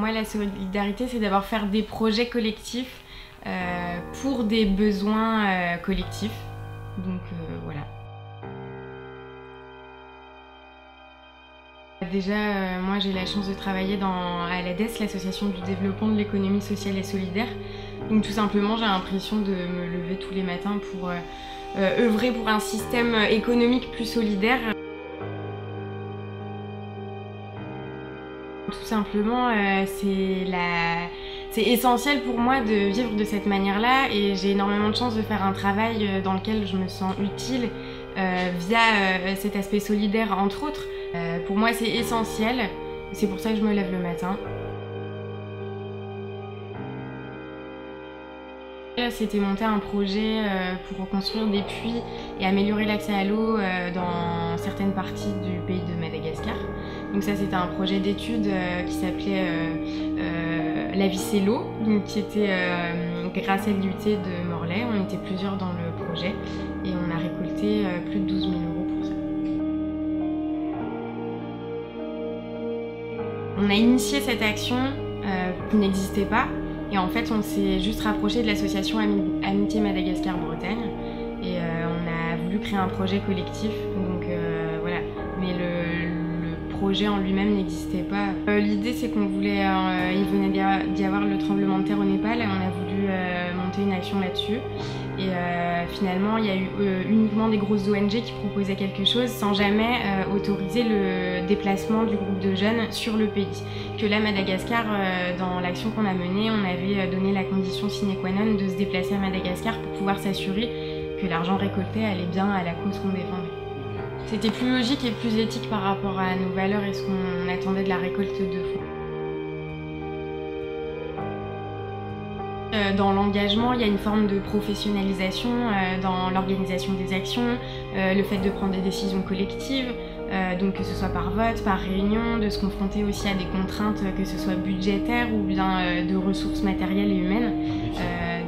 moi, la solidarité, c'est d'abord faire des projets collectifs pour des besoins collectifs. Donc voilà. Déjà, moi j'ai la chance de travailler à l'ADES, l'association du développement de l'économie sociale et solidaire. Donc tout simplement, j'ai l'impression de me lever tous les matins pour œuvrer pour un système économique plus solidaire. Tout simplement, c'est essentiel pour moi de vivre de cette manière-là et j'ai énormément de chance de faire un travail dans lequel je me sens utile via cet aspect solidaire entre autres. Pour moi c'est essentiel, c'est pour ça que je me lève le matin. C'était monter un projet pour reconstruire des puits et améliorer l'accès à l'eau dans certaines parties du pays de Madagascar. Donc ça c'était un projet d'étude qui s'appelait La vie c'est l'eau, qui était grâce à l'IUT de Morlaix. On était plusieurs dans le projet et on a récolté plus de 12 000 € pour ça. On a initié cette action qui n'existait pas. Et en fait, on s'est juste rapproché de l'association Amitié Madagascar-Bretagne et on a voulu créer un projet collectif. Donc voilà, mais le projet en lui-même n'existait pas. L'idée, c'est qu'on voulait, il venait d'y avoir le tremblement de terre au Népal et on a voulu monter une action là-dessus. Et finalement, il y a eu uniquement des grosses ONG qui proposaient quelque chose sans jamais autoriser le déplacement du groupe de jeunes sur le pays. Que là, Madagascar, dans l'action qu'on a menée, on avait donné la condition sine qua non de se déplacer à Madagascar pour pouvoir s'assurer que l'argent récolté allait bien à la cause qu'on défendait. C'était plus logique et plus éthique par rapport à nos valeurs et ce qu'on attendait de la récolte de fonds. Dans l'engagement, il y a une forme de professionnalisation dans l'organisation des actions, le fait de prendre des décisions collectives, donc que ce soit par vote, par réunion, de se confronter aussi à des contraintes, que ce soit budgétaires ou bien de ressources matérielles et humaines.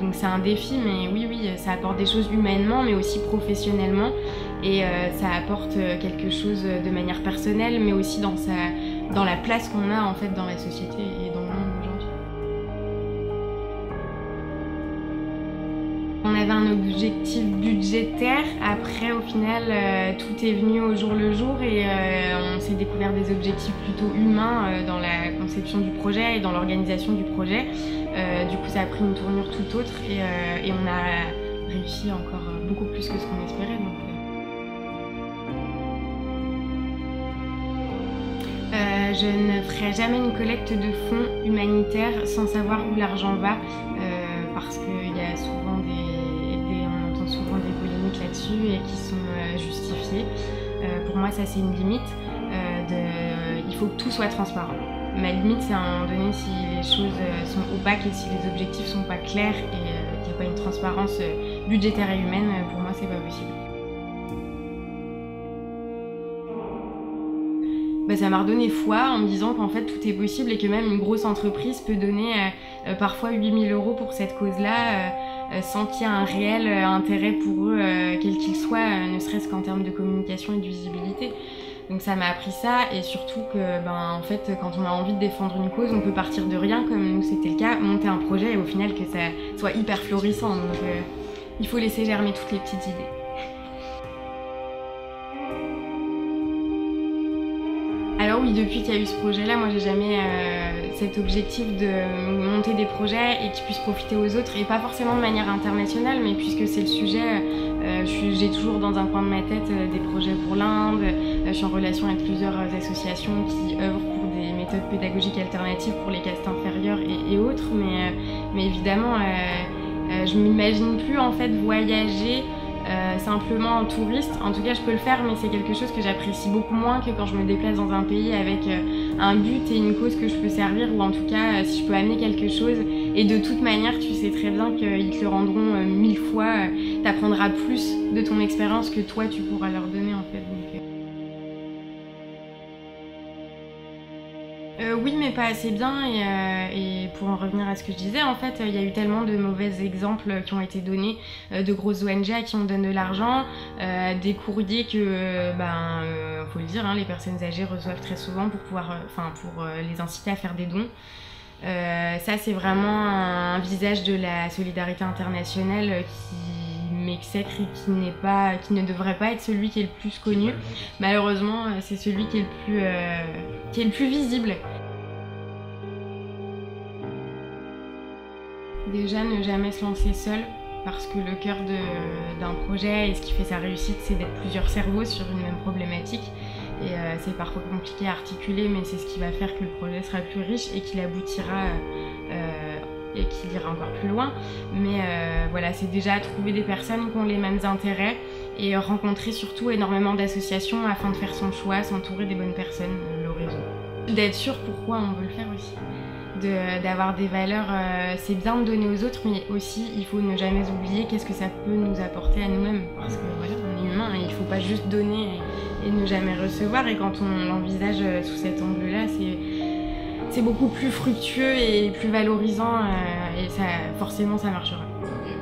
Donc c'est un défi, mais oui, ça apporte des choses humainement, mais aussi professionnellement, et ça apporte quelque chose de manière personnelle, mais aussi dans la place qu'on a en fait dans la société et dans le monde aujourd'hui. On avait un objectif budgétaire, après au final tout est venu au jour le jour et on s'est découvert des objectifs plutôt humains dans la conception du projet et dans l'organisation du projet. Du coup ça a pris une tournure tout autre et on a réussi encore beaucoup plus que ce qu'on espérait. Donc, je ne ferai jamais une collecte de fonds humanitaires sans savoir où l'argent va parce qu'il y a souvent on entend souvent des polémiques là-dessus et qui sont justifiées. Pour moi, ça c'est une limite. Il faut que tout soit transparent. Ma limite, c'est à un moment donné si les choses sont opaques et si les objectifs sont pas clairs et qu'il n'y a pas une transparence budgétaire et humaine, pour moi, c'est pas possible. Ça m'a redonné foi en me disant qu'en fait tout est possible et que même une grosse entreprise peut donner parfois 8 000 € pour cette cause-là sans qu'il y ait un réel intérêt pour eux, quel qu'il soit, ne serait-ce qu'en termes de communication et de visibilité. Donc ça m'a appris ça et surtout que en fait quand on a envie de défendre une cause, on peut partir de rien comme nous c'était le cas, monter un projet et au final que ça soit hyper florissant. Donc il faut laisser germer toutes les petites idées. Alors oui, depuis qu'il y a eu ce projet-là, moi j'ai jamais cet objectif de monter des projets et qui puissent profiter aux autres, et pas forcément de manière internationale, mais puisque c'est le sujet, j'ai toujours dans un coin de ma tête des projets pour l'Inde, je suis en relation avec plusieurs associations qui œuvrent pour des méthodes pédagogiques alternatives pour les castes inférieures et autres, mais évidemment je m'imagine plus en fait voyager simplement en touriste. En tout cas je peux le faire, mais c'est quelque chose que j'apprécie beaucoup moins que quand je me déplace dans un pays avec un but et une cause que je peux servir, ou en tout cas si je peux amener quelque chose. Et de toute manière tu sais très bien qu'ils te le rendront 1000 fois, t'apprendras plus de ton expérience que toi tu pourras leur donner en fait. Donc, oui, mais pas assez bien, et pour en revenir à ce que je disais, en fait, il y a eu tellement de mauvais exemples qui ont été donnés, de grosses ONG à qui on donne de l'argent, des courriers que, faut le dire, les personnes âgées reçoivent très souvent pour pouvoir, pour les inciter à faire des dons. Ça, c'est vraiment un visage de la solidarité internationale qui m'exècre et qui ne devrait pas être celui qui est le plus connu. Malheureusement, c'est celui qui est le plus visible. Déjà, ne jamais se lancer seul, parce que le cœur d'un projet et ce qui fait sa réussite, c'est d'être plusieurs cerveaux sur une même problématique. Et c'est parfois compliqué à articuler, mais c'est ce qui va faire que le projet sera plus riche et qu'il aboutira et qu'il ira encore plus loin. Mais voilà, c'est déjà trouver des personnes qui ont les mêmes intérêts et rencontrer surtout énormément d'associations afin de faire son choix, s'entourer des bonnes personnes, le réseau. D'être sûr pourquoi on veut le faire aussi. D'avoir des valeurs, c'est bien de donner aux autres, mais aussi il faut ne jamais oublier qu'est-ce que ça peut nous apporter à nous-mêmes, parce que voilà, on est humain et il ne faut pas juste donner et ne jamais recevoir, et quand on l'envisage sous cet angle-là, c'est beaucoup plus fructueux et plus valorisant, et ça, forcément ça marchera. Ok.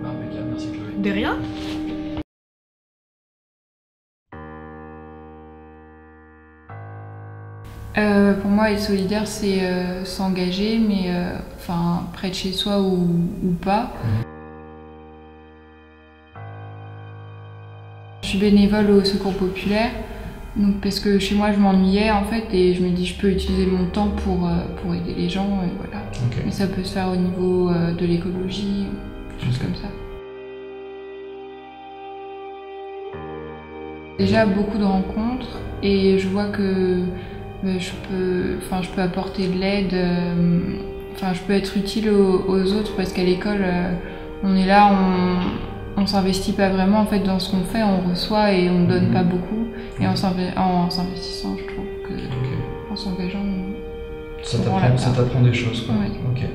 Bah, merci Chloé. De rien. Pour moi, être solidaire, c'est s'engager, mais près de chez soi ou pas. Je suis bénévole au Secours Populaire, donc parce que chez moi je m'ennuyais en fait, et je me dis je peux utiliser mon temps pour aider les gens, et voilà. Okay. Mais ça peut se faire au niveau de l'écologie, des choses comme ça. Déjà beaucoup de rencontres, et je vois que je peux apporter de l'aide, je peux être utile aux autres, parce qu'à l'école, on est là, on s'investit pas vraiment en fait dans ce qu'on fait, on reçoit et on donne pas beaucoup. Et en s'investissant, je trouve que en s'engageant, ça t'apprend des choses, quoi. Ouais. Okay.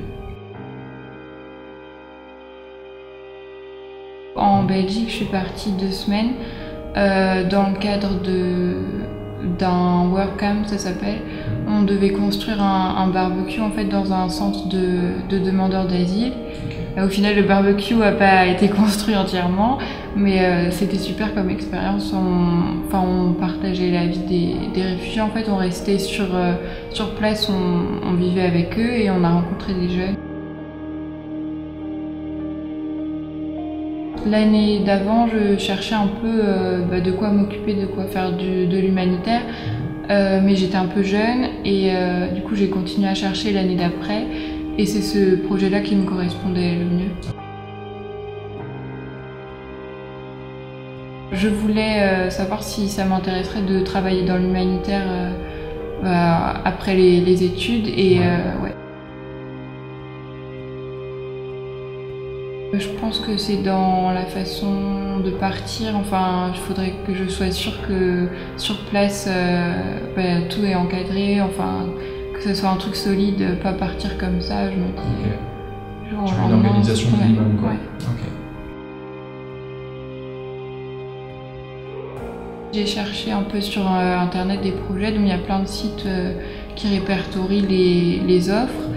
En Belgique, je suis partie 2 semaines dans le cadre d'un workcamp, ça s'appelle. On devait construire un barbecue en fait dans un centre de demandeurs d'asile. Okay. Au final, le barbecue n'a pas été construit entièrement, mais c'était super comme expérience. On partageait la vie des réfugiés. En fait, on restait sur place, on vivait avec eux et on a rencontré des jeunes. L'année d'avant, je cherchais un peu de quoi m'occuper, de quoi faire de l'humanitaire, mais j'étais un peu jeune et du coup j'ai continué à chercher l'année d'après, et c'est ce projet-là qui me correspondait le mieux. Je voulais savoir si ça m'intéresserait de travailler dans l'humanitaire après les études, et ouais. Je pense que c'est dans la façon de partir, il faudrait que je sois sûre que sur place tout est encadré, que ce soit un truc solide, pas partir comme ça, je me dis... Tu veux une organisation minimum, quoi. Ouais. Okay. J'ai cherché un peu sur internet des projets, donc il y a plein de sites qui répertorient les offres,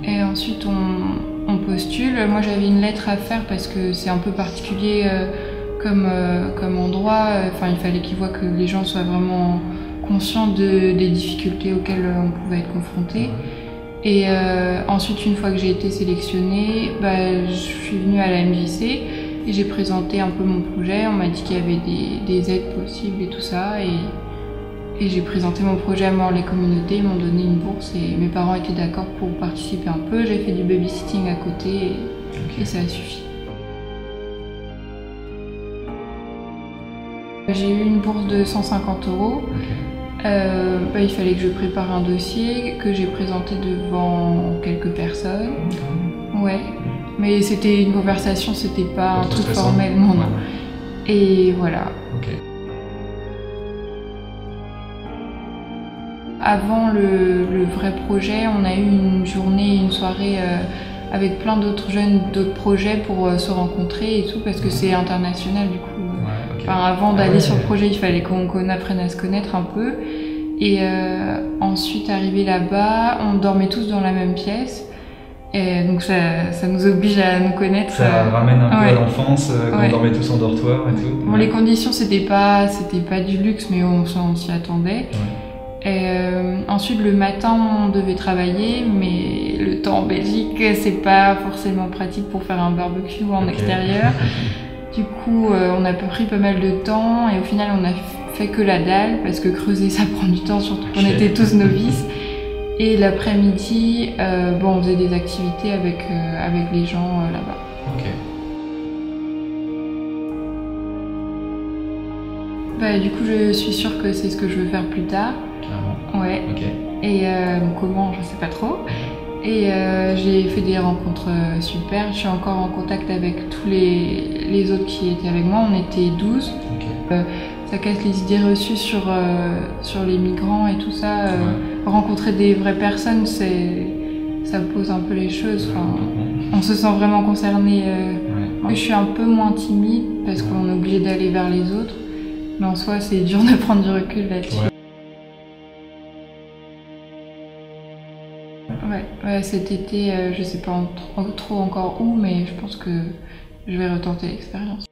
et ensuite on postule. Moi j'avais une lettre à faire parce que c'est un peu particulier comme endroit. Il fallait qu'ils voient que les gens soient vraiment conscients des difficultés auxquelles on pouvait être confrontés. Et ensuite, une fois que j'ai été sélectionnée, je suis venue à la MJC et j'ai présenté un peu mon projet. On m'a dit qu'il y avait des aides possibles et tout ça. Et j'ai présenté mon projet à les communautés, ils m'ont donné une bourse et mes parents étaient d'accord pour participer un peu. J'ai fait du babysitting à côté et ça a suffi. J'ai eu une bourse de 150 €. Il fallait que je prépare un dossier que j'ai présenté devant quelques personnes. Ouais, mais c'était une conversation, c'était pas un truc formel, non. Et voilà. Okay. Avant le vrai projet, on a eu une journée, une soirée avec plein d'autres jeunes, d'autres projets pour se rencontrer et tout, parce que c'est international du coup. Ouais, okay. Avant d'aller sur le projet, il fallait qu'on apprenne à se connaître un peu. Et ensuite, arrivé là-bas, on dormait tous dans la même pièce. Et donc ça nous oblige à nous connaître. Ça ramène un peu à l'enfance, quand on dormait tous en dortoir et tout. Bon, les conditions, c'était pas du luxe, mais on s'y attendait. Et ensuite, le matin, on devait travailler, mais le temps en Belgique, c'est pas forcément pratique pour faire un barbecue en extérieur. Du coup, on a pris pas mal de temps et au final, on a fait que la dalle parce que creuser, ça prend du temps, surtout qu'on était tous novices. Et l'après-midi, on faisait des activités avec les gens là-bas. Ok. Du coup, je suis sûre que c'est ce que je veux faire plus tard. Clairement. Ouais. Ok. Et comment, je sais pas trop. Et j'ai fait des rencontres super. Je suis encore en contact avec tous les autres qui étaient avec moi. On était 12. Okay. Ça casse les idées reçues sur les migrants et tout ça. Rencontrer des vraies personnes, ça pose un peu les choses. Enfin, on se sent vraiment concerné. Je suis un peu moins timide parce qu'on est obligé d'aller vers les autres. Mais en soi, c'est dur de prendre du recul là-dessus. Ouais, cet été, je sais pas trop encore où, mais je pense que je vais retenter l'expérience.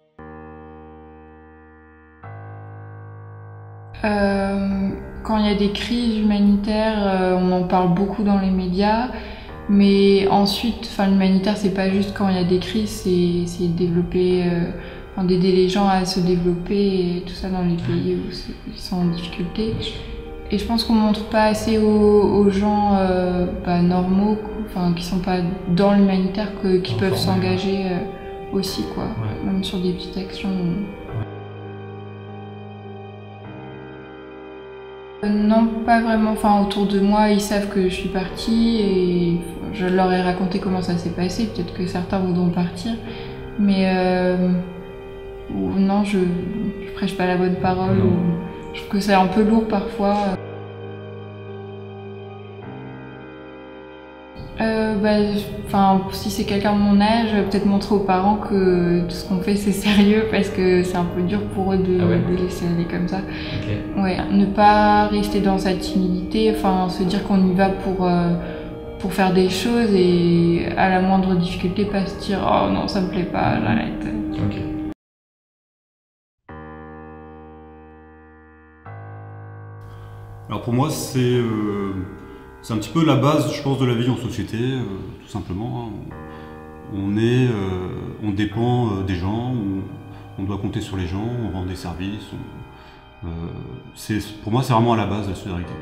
Quand il y a des crises humanitaires, on en parle beaucoup dans les médias, mais ensuite, l'humanitaire, c'est pas juste quand il y a des crises, c'est développer, d'aider les gens à se développer et tout ça dans les pays où ils sont en difficulté. Et je pense qu'on montre pas assez aux gens normaux, qui sont pas dans l'humanitaire, qui peuvent s'engager aussi, quoi. Même sur des petites actions. Non, pas vraiment. Autour de moi, ils savent que je suis partie et je leur ai raconté comment ça s'est passé. Peut-être que certains voudront partir, mais non, je prêche pas la bonne parole. Je trouve que c'est un peu lourd parfois. Si c'est quelqu'un de mon âge, peut-être montrer aux parents que tout ce qu'on fait c'est sérieux parce que c'est un peu dur pour eux de laisser aller comme ça. Okay. Ouais, ne pas rester dans sa timidité, se dire qu'on y va pour faire des choses et à la moindre difficulté pas se dire oh non ça me plaît pas, j'arrête. Okay. Alors pour moi c'est un petit peu la base, je pense, de la vie en société, tout simplement. On dépend des gens, on doit compter sur les gens, on rend des services. Pour moi, c'est vraiment à la base de la solidarité.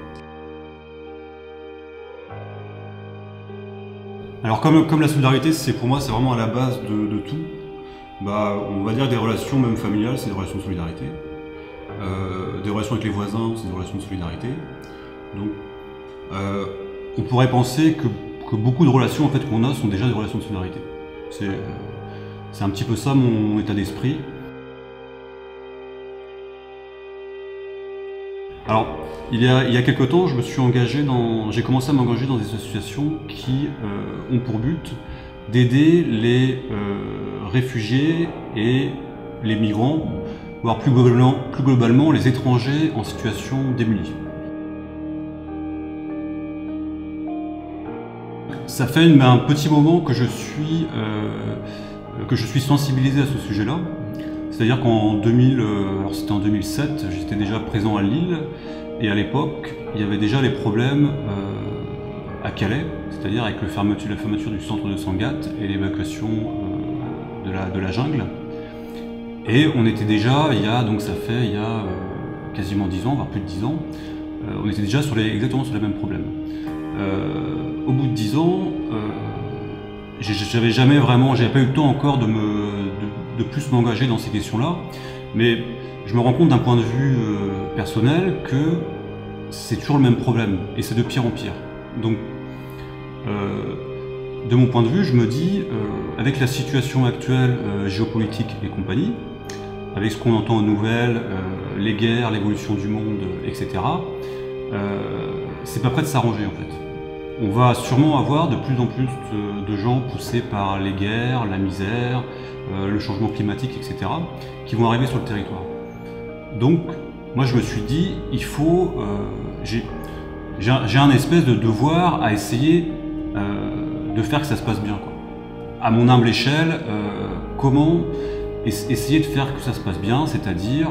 Alors comme la solidarité, pour moi, c'est vraiment à la base de tout. On va dire des relations même familiales, c'est des relations de solidarité. Des relations avec les voisins, c'est des relations de solidarité. Donc, on pourrait penser que beaucoup de relations qu'on a sont déjà des relations de solidarité. C'est un petit peu ça mon état d'esprit. Alors, il y a quelque temps, j'ai commencé à m'engager dans des associations qui ont pour but d'aider les réfugiés et les migrants, voire plus globalement les étrangers en situation démunie. Ça fait un petit moment que je suis sensibilisé à ce sujet-là. C'est-à-dire qu'en c'était en 2007, j'étais déjà présent à Lille, et à l'époque, il y avait déjà les problèmes à Calais, c'est-à-dire avec la fermeture du centre de Sangatte et l'évacuation de la jungle. Et on était déjà, il y a quasiment 10 ans, voire plus de 10 ans, on était déjà exactement sur les mêmes problèmes. Au bout de 10 ans, j'avais pas eu le temps encore de plus m'engager dans ces questions-là, mais je me rends compte d'un point de vue personnel que c'est toujours le même problème, et c'est de pire en pire. Donc, de mon point de vue, je me dis, avec la situation actuelle géopolitique et compagnie, avec ce qu'on entend aux nouvelles, les guerres, l'évolution du monde, etc., c'est pas prêt de s'arranger en fait. On va sûrement avoir de plus en plus de gens poussés par les guerres, la misère, le changement climatique, etc., qui vont arriver sur le territoire. Donc, moi je me suis dit, il faut... j'ai un espèce de devoir à essayer de faire que ça se passe bien, quoi. À mon humble échelle, comment essayer de faire que ça se passe bien, c'est-à-dire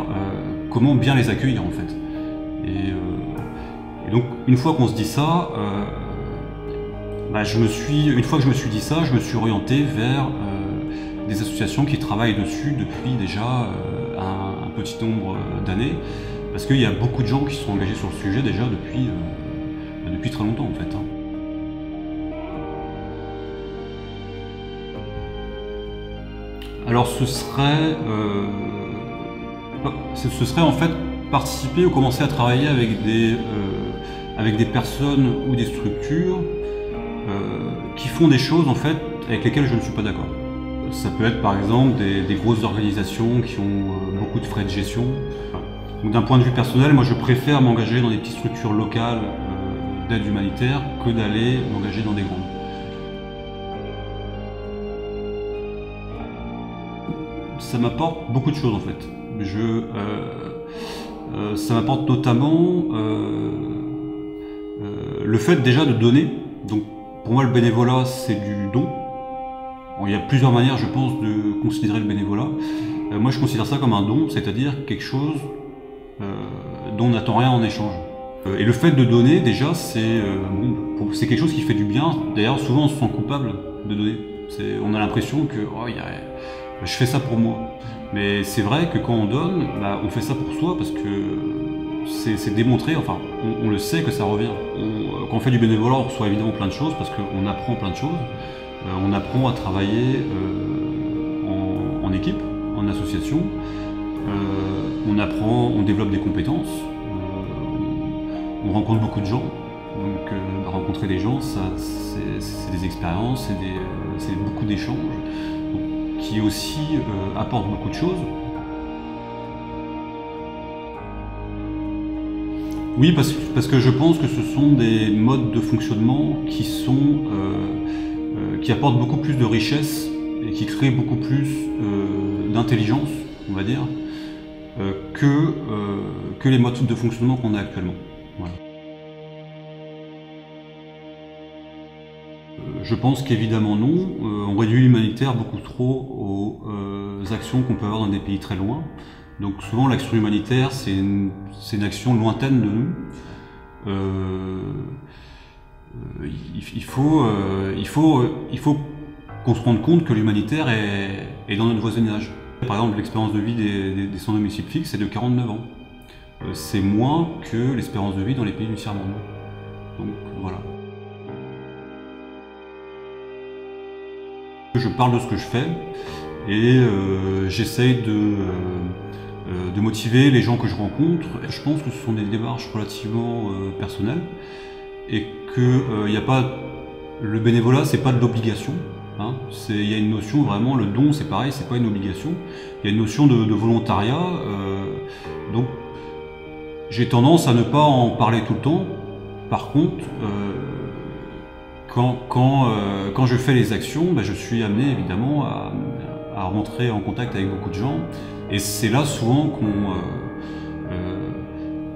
comment bien les accueillir en fait. Et Et donc une fois qu'on se dit ça, une fois que je me suis dit ça, je me suis orienté vers des associations qui travaillent dessus depuis déjà un petit nombre d'années, parce qu'il y a beaucoup de gens qui sont engagés sur le sujet déjà depuis très longtemps en fait. Alors ce serait en fait participer ou commencer à travailler avec des personnes ou des structures qui font des choses en fait avec lesquelles je ne suis pas d'accord. Ça peut être par exemple des grosses organisations qui ont beaucoup de frais de gestion. D'un point de vue personnel, moi je préfère m'engager dans des petites structures locales d'aide humanitaire que d'aller m'engager dans des grandes. Ça m'apporte beaucoup de choses en fait. Ça m'apporte notamment le fait déjà de donner. Donc pour moi le bénévolat c'est du don. Bon, il y a plusieurs manières je pense de considérer le bénévolat. Moi je considère ça comme un don, c'est-à-dire quelque chose dont on n'attend rien en échange. Et le fait de donner déjà c'est quelque chose qui fait du bien. D'ailleurs souvent on se sent coupable de donner. On a l'impression que je fais ça pour moi. Mais c'est vrai que quand on donne, on fait ça pour soi parce que c'est démontré, enfin on le sait que ça revient. Quand on fait du bénévolat, on reçoit évidemment plein de choses parce qu'on apprend plein de choses. On apprend à travailler en équipe, en association. On développe des compétences. On rencontre beaucoup de gens. Donc rencontrer des gens, c'est des expériences, c'est beaucoup d'échanges. Qui aussi apporte beaucoup de choses. Oui, parce que je pense que ce sont des modes de fonctionnement qui apportent beaucoup plus de richesse et qui créent beaucoup plus d'intelligence, on va dire, que les modes de fonctionnement qu'on a actuellement. Voilà. Je pense qu'évidemment non, on réduit l'humanitaire beaucoup trop aux actions qu'on peut avoir dans des pays très loin. Donc souvent l'action humanitaire c'est une action lointaine de nous. Il faut qu'on se rende compte que l'humanitaire est dans notre voisinage. Par exemple l'expérience de vie des sans domicile fixe c'est de 49 ans. C'est moins que l'espérance de vie dans les pays du tiers-monde. Donc voilà. Je parle de ce que je fais et j'essaye de motiver les gens que je rencontre. Je pense que ce sont des démarches relativement personnelles et que le bénévolat c'est pas de l'obligation. Hein. Il y a une notion vraiment, le don c'est pareil, c'est pas une obligation. Il y a une notion de volontariat. Donc j'ai tendance à ne pas en parler tout le temps. Par contre, quand je fais les actions, je suis amené évidemment à rentrer en contact avec beaucoup de gens et c'est là souvent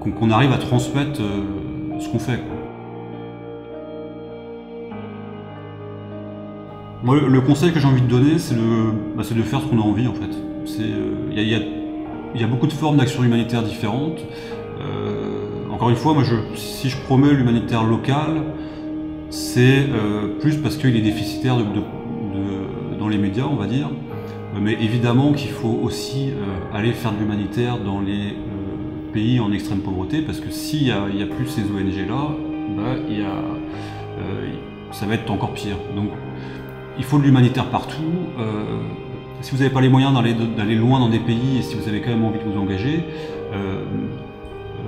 qu'on arrive à transmettre ce qu'on fait. Moi, le conseil que j'ai envie de donner, c'est de faire ce qu'on a envie en fait. Il y a beaucoup de formes d'action humanitaire différentes. Encore une fois, moi, si je promeux l'humanitaire local, c'est plus parce qu'il est déficitaire dans les médias, on va dire. Mais évidemment qu'il faut aussi aller faire de l'humanitaire dans les pays en extrême pauvreté, parce que s'il n'y a plus ces ONG-là, ça va être encore pire. Donc il faut de l'humanitaire partout. Si vous n'avez pas les moyens d'aller loin dans des pays, et si vous avez quand même envie de vous engager,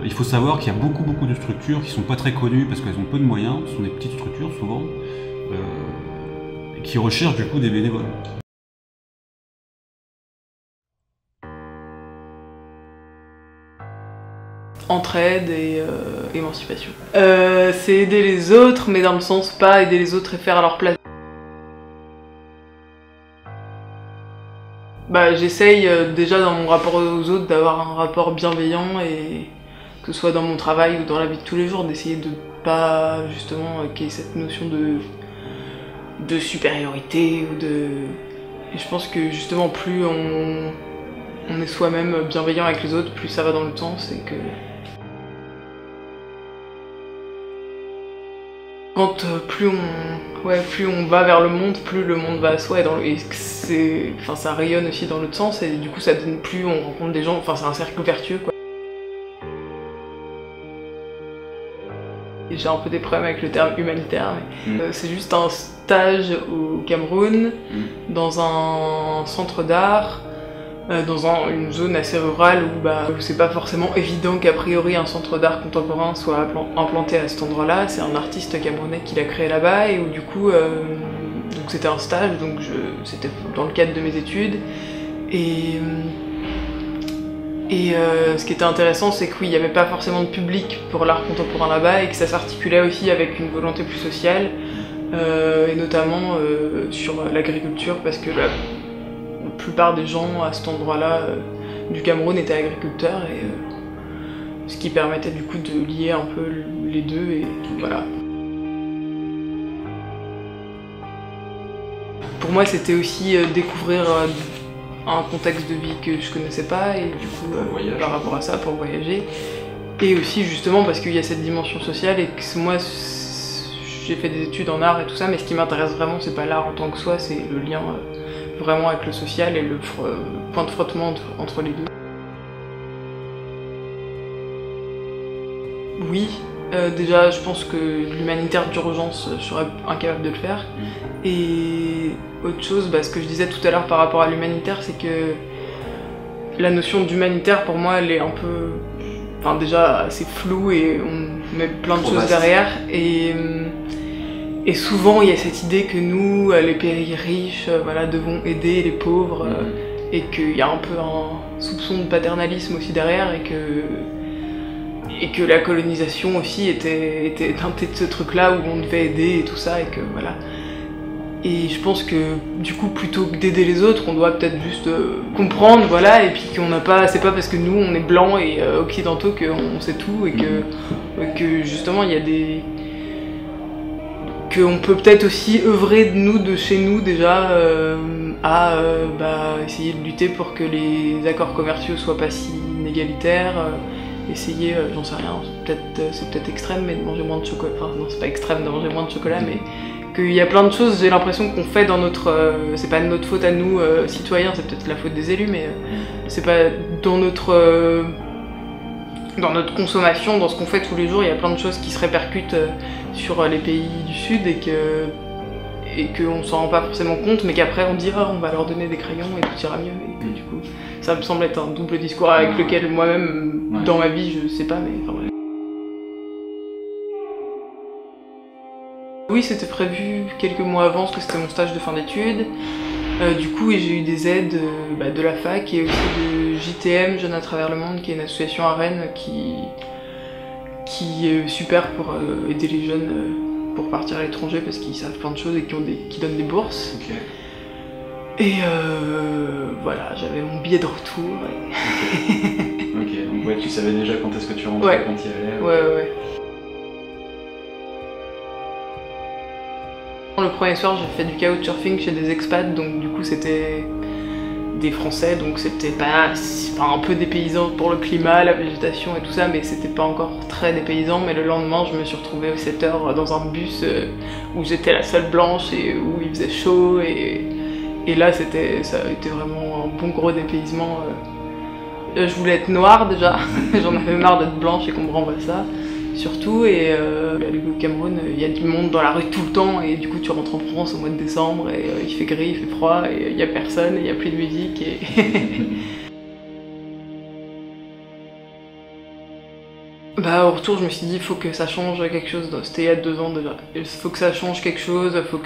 il faut savoir qu'il y a beaucoup de structures qui ne sont pas très connues parce qu'elles ont peu de moyens, ce sont des petites structures souvent, qui recherchent du coup des bénévoles. Entraide et émancipation. C'est aider les autres, mais dans le sens pas aider les autres et faire à leur place. J'essaye déjà dans mon rapport aux autres d'avoir un rapport bienveillant et que ce soit dans mon travail ou dans la vie de tous les jours, d'essayer de pas justement qu'il y ait cette notion de supériorité ou de... Et je pense que justement plus on est soi-même bienveillant avec les autres, plus ça va dans le sens et que... quand plus on va vers le monde, plus le monde va à soi, et ça rayonne aussi dans l'autre sens, et du coup ça donne plus on rencontre des gens, enfin c'est un cercle vertueux quoi. J'ai un peu des problèmes avec le terme humanitaire, mais c'est juste un stage au Cameroun, dans un centre d'art, dans une zone assez rurale où c'est pas forcément évident qu'a priori un centre d'art contemporain soit implanté à cet endroit-là. C'est un artiste camerounais qui l'a créé là-bas, et où du coup donc c'était un stage, donc c'était dans le cadre de mes études, et ce qui était intéressant, c'est que oui, il n'y avait pas forcément de public pour l'art contemporain là-bas, et que ça s'articulait aussi avec une volonté plus sociale, et notamment sur l'agriculture, parce que la plupart des gens à cet endroit-là du Cameroun étaient agriculteurs, et ce qui permettait du coup de lier un peu les deux, et voilà. Pour moi, c'était aussi découvrir un contexte de vie que je connaissais pas, et du coup par rapport à ça, pour voyager, et aussi justement parce qu'il y a cette dimension sociale, et que moi j'ai fait des études en art et tout ça, mais ce qui m'intéresse vraiment c'est pas l'art en tant que soi, c'est le lien vraiment avec le social et le point de frottement entre les deux. Oui, déjà je pense que l'humanitaire d'urgence, je serais incapable de le faire. Et autre chose, ce que je disais tout à l'heure par rapport à l'humanitaire, c'est que la notion d'humanitaire pour moi elle est un peu, enfin déjà assez floue, et on met plein de choses derrière, et souvent il y a cette idée que nous, les pays riches, devons aider les pauvres, et qu'il y a un peu un soupçon de paternalisme aussi derrière, et que la colonisation aussi était teintée de ce truc-là où on devait aider et tout ça, et que voilà. Et je pense que du coup, plutôt que d'aider les autres, on doit peut-être juste comprendre, voilà, et puis qu'on n'a pas, c'est pas parce que nous on est blancs et occidentaux qu'on sait tout, et que justement il y a des, qu'on peut peut-être aussi œuvrer de chez nous déjà à essayer de lutter pour que les accords commerciaux soient pas si inégalitaires. Essayer, j'en sais rien, c'est peut-être extrême, mais de manger moins de chocolat. Enfin non, c'est pas extrême de manger moins de chocolat, mais qu'il y a plein de choses, j'ai l'impression qu'on fait dans notre... c'est pas notre faute à nous, citoyens, c'est peut-être la faute des élus, mais c'est pas dans notre consommation, dans ce qu'on fait tous les jours, il y a plein de choses qui se répercutent sur les pays du Sud, et qu'on s'en rend pas forcément compte, mais qu'après on dit on va leur donner des crayons et tout ira mieux, et que du coup ça me semble être un double discours avec lequel moi-même dans ma vie je sais pas, mais enfin bref. Oui, c'était prévu quelques mois avant, parce que c'était mon stage de fin d'études. Du coup, j'ai eu des aides de la fac, et aussi de JTM, Jeunes à travers le monde, qui est une association à Rennes qui est super pour aider les jeunes pour partir à l'étranger, parce qu'ils savent plein de choses et qui donnent des bourses. Okay. Et voilà, j'avais mon billet de retour. Ok, donc ouais, tu savais déjà quand est-ce que tu rentrais, quand tu y allais. Ouais. Le premier soir, j'ai fait du couchsurfing chez des expats, donc du coup c'était des Français, donc c'était pas un peu dépaysant pour le climat, la végétation et tout ça, mais c'était pas encore très dépaysant. Mais le lendemain, je me suis retrouvée à 7 h dans un bus où j'étais la seule blanche et où il faisait chaud, et là ça a été vraiment un bon gros dépaysement. Je voulais être noire déjà, j'en avais marre d'être blanche et qu'on me renvoie ça. Surtout, et au Cameroun, il y a du monde dans la rue tout le temps, et du coup tu rentres en France au mois de décembre, et il fait gris, il fait froid, et il y a personne, et il y a plus de musique, et... Au retour, je me suis dit, il faut que ça change quelque chose. C'était il y a 2 ans déjà. Il faut que ça change quelque chose, faut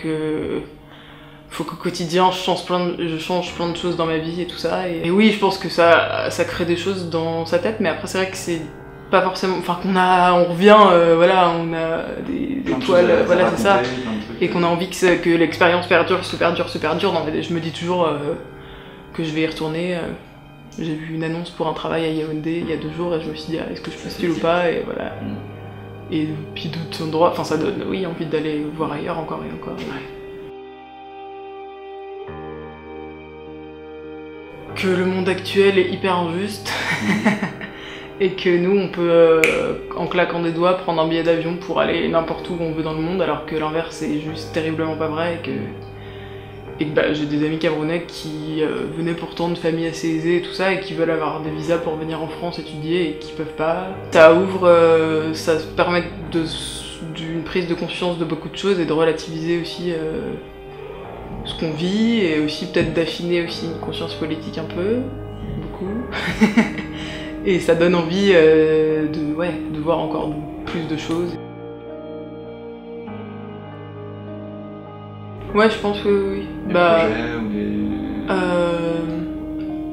qu'au quotidien je change plein de choses dans ma vie et tout ça. Et oui, je pense que ça crée des choses dans sa tête, mais après c'est vrai que c'est pas forcément, enfin on revient, on a des poils, c'est ça, et qu'on a envie que l'expérience perdure. Non, mais je me dis toujours que je vais y retourner. J'ai vu une annonce pour un travail à Yaoundé il y a 2 jours, et je me suis dit est-ce que je postule ou pas, et voilà. Et puis d'autres endroits, enfin ça donne envie d'aller voir ailleurs encore et encore. Que le monde actuel est hyper injuste. et que nous on peut en claquant des doigts prendre un billet d'avion pour aller n'importe où on veut dans le monde, alors que l'inverse c'est juste terriblement pas vrai, et que j'ai des amis camerounais qui venaient pourtant de familles assez aisées et tout ça, et qui veulent avoir des visas pour venir en France étudier et qui peuvent pas. Ça ouvre, ça permet d'une prise de conscience de beaucoup de choses et de relativiser aussi ce qu'on vit, et aussi peut-être d'affiner aussi une conscience politique un peu, beaucoup. Et ça donne envie de voir encore plus de choses. Ouais, je pense que oui. Des projets ou des...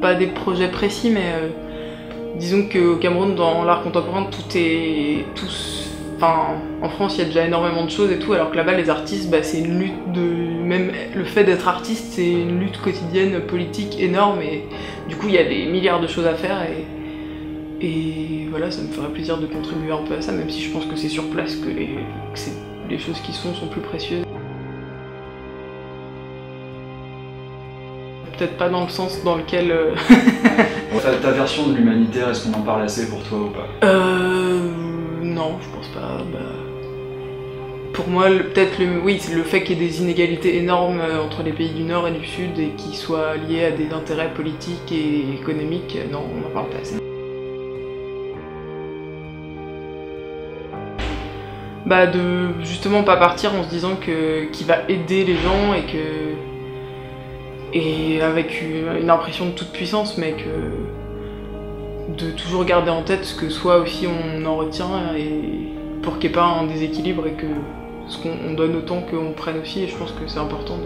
Pas des projets précis, mais disons qu'au Cameroun, dans l'art contemporain, en France, il y a déjà énormément de choses et tout, alors que là-bas, les artistes, c'est une lutte même le fait d'être artiste, c'est une lutte quotidienne politique énorme, et du coup, il y a des milliards de choses à faire, et voilà, ça me ferait plaisir de contribuer un peu à ça, même si je pense que c'est sur place que les choses qui sont plus précieuses. Peut-être pas dans le sens dans lequel... Ta version de l'humanitaire, est-ce qu'on en parle assez pour toi ou pas? Non, je pense pas. Pour moi, peut-être c'est le fait qu'il y ait des inégalités énormes entre les pays du Nord et du Sud, et qui soient liées à des intérêts politiques et économiques, non, on n'en parle pas assez. De justement pas partir en se disant qu'il va aider les gens, et avec une impression de toute puissance, mais de toujours garder en tête ce que soi aussi on en retient, et pour qu'il n'y ait pas un déséquilibre, et que ce qu'on donne autant qu'on prenne aussi, et je pense que c'est important de